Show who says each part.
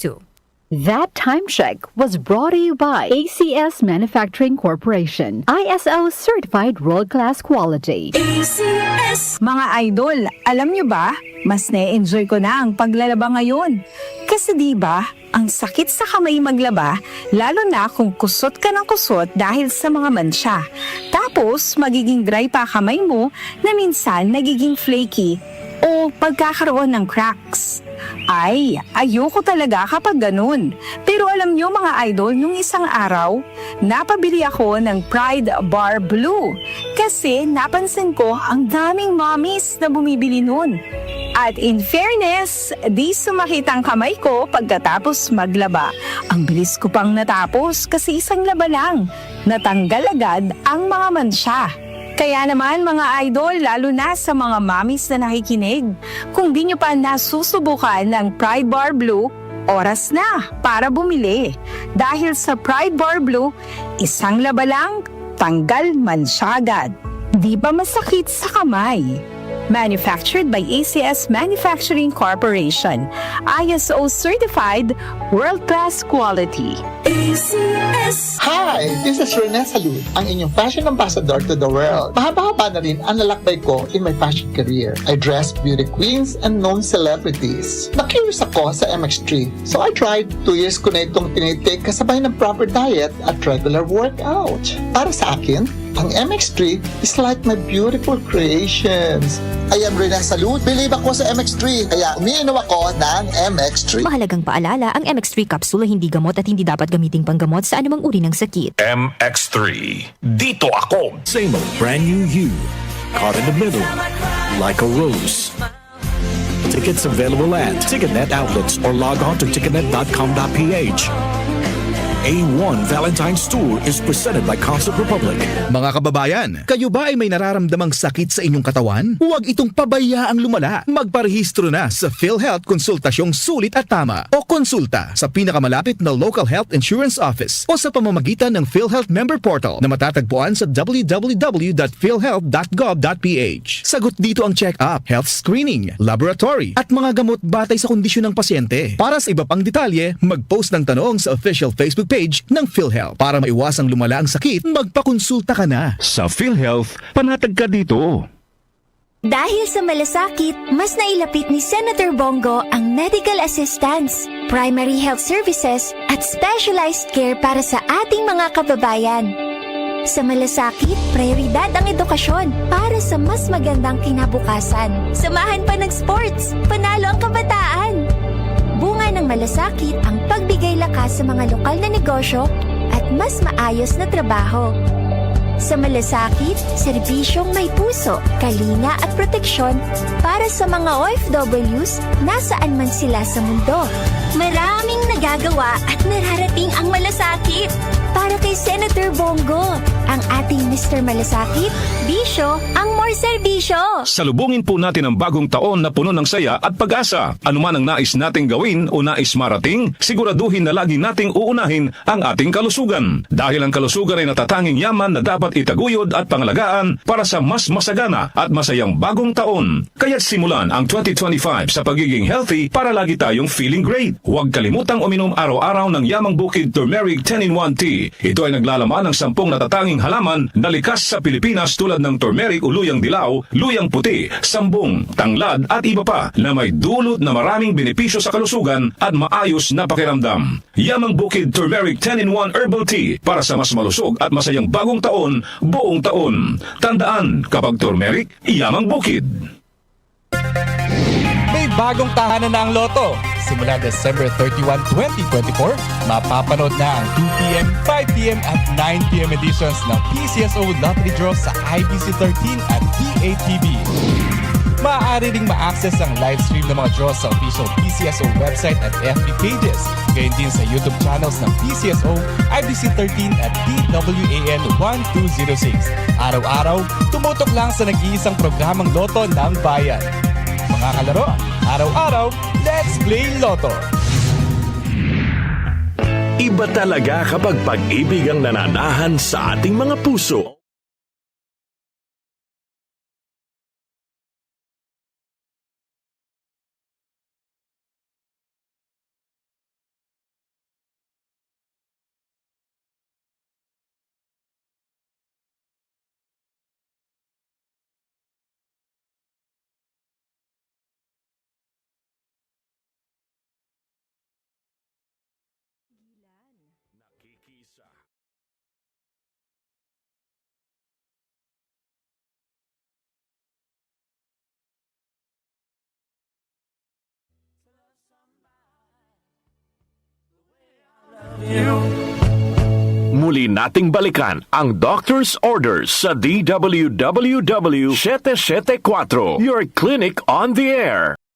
Speaker 1: 2022.
Speaker 2: That time check was brought to you by ACS Manufacturing Corporation, ISO certified world-class quality.
Speaker 3: ACS! Mga idol, alam nyo ba, mas na-enjoy ko na ang paglalaba ngayon. Kasi di ba, ang sakit sa kamay maglaba, lalo na kung kusot ka ng kusot dahil sa mga mansya. Tapos, magiging dry pa kamay mo na minsan nagiging flaky o pagkakaroon ng cracks. Ay, ayoko talaga kapag ganun. Pero alam nyo mga idol, nung isang araw, napabili ako ng Pride Bar Blue. Kasi napansin ko ang daming mommies na bumibili nun. At in fairness, di sumakit ang kamay ko pagkatapos maglaba. Ang bilis ko pang natapos kasi isang laba lang. Natanggal agad ang mga mansya. Kaya naman mga idol, lalo na sa mga mommies na nakikinig, kung di nyo pa nasusubukan ng Pride Bar Blue, oras na para bumili. Dahil sa Pride Bar Blue, isang laba lang, tanggal mansya agad. Di ba masakit sa kamay? Manufactured by ACS Manufacturing Corporation, ISO certified, world-class quality. ACS!
Speaker 4: Hi! This is Rene Salud, ang inyong fashion ambassador to the world. Mahaba-haba na rin ang lalakbay ko in my fashion career. I dress beauty queens and known celebrities. Na-curious ako sa MX3, so I tried. 2 years ko na itong tinitake kasabay ng proper diet at regular workout. Para sa akin, ang MX3 is like my beautiful creations. I am Rene Salud. Believe ako sa MX3, kaya umiinom ako ng MX3.
Speaker 5: Mahalagang paalala, ang MX3 capsule ay hindi gamot at hindi dapat gamiting panggamot sa anumang uri ng sakit.
Speaker 6: MX3. Dito ako.
Speaker 7: Same old brand new you. Caught in the middle. Like a rose. Tickets available at Ticketnet outlets or log on to ticketnet.com.ph. A1 Valentine's Tour is presented by Concert Republic.
Speaker 8: Mga kababayan, kayo ba ay may nararamdamang sakit sa inyong katawan? Huwag itong pabayaang lumala. Magparehistro na sa PhilHealth Konsultasyong Sulit at Tama o konsulta sa pinakamalapit na local health insurance office o sa pamamagitan ng PhilHealth Member Portal na matatagpuan sa www.philhealth.gov.ph. Sagot dito ang check-up, health screening, laboratory at mga gamot batay sa kondisyon ng pasyente. Para sa iba pang detalye, mag-post ng tanong sa official Facebook page ng PhilHealth. Para maiwasang lumala ang sakit, magpakonsulta ka na.
Speaker 6: Sa PhilHealth, panatag ka dito.
Speaker 9: Dahil sa malasakit, mas nailapit ni Senator Bongo ang medical assistance, primary health services at specialized care para sa ating mga kababayan. Sa malasakit, prioridad ang edukasyon para sa mas magandang kinabukasan. Samahan pa ng sports, panalo ang kabataan. Bunga ng malasakit ang pagbigay lakas sa mga lokal na negosyo at mas maayos na trabaho. Sa malasakit, serbisyong may puso, kalinga at proteksyon para sa mga OFWs nasaan man sila sa mundo. Maraming nagagawa at nararating ang malasakit. Para kay Senator Bongo, ang ating Mr. Malasakit, bisyo ang more serbisyo.
Speaker 6: Salubungin po natin ang bagong taon na puno ng saya at pag-asa. Ano man ang nais nating gawin o nais marating, siguraduhin na lagi nating uunahin ang ating kalusugan. Dahil ang kalusugan ay natatanging yaman na dapat itaguyod at pangalagaan para sa mas masagana at masayang bagong taon. Kaya simulan ang 2025 sa pagiging healthy para lagi tayong feeling great. Huwag kalimutang uminom araw-araw ng Yamang Bukid Turmeric 10-in-1 Tea. Ito ay naglalaman ng 10 natatanging halaman na likas sa Pilipinas tulad ng turmeric o luyang dilaw, luyang puti, sambong, tanglad at iba pa na may dulot na maraming benepisyo sa kalusugan at maayos na pakiramdam. Yamang Bukid Turmeric 10-in-1 Herbal Tea para sa mas malusog at masayang bagong taon, buong taon. Tandaan, kapag turmeric, Yamang Bukid.
Speaker 10: May bagong tahanan na ang Lotto. Simula December 31, 2024, mapapanood na ang 2pm, 5pm at 9pm editions ng PCSO Lottery Draw sa IBC 13 at PATV. Maaari ring ma-access ang live stream ng mga draws sa official PCSO website at FB pages. Gayon din sa YouTube channels ng PCSO, IBC 13 at DWAN 1206. Araw-araw, tumutok lang sa nag-iisang programang Lotto ng Bayan. Mga kalaro, araw-araw, let's play Lotto!
Speaker 7: Iba talaga kapag pag-ibig ang nananahan sa ating mga puso.
Speaker 1: Muli nating balikan ang Doctor's Orders sa DWWW 774, your clinic on the air.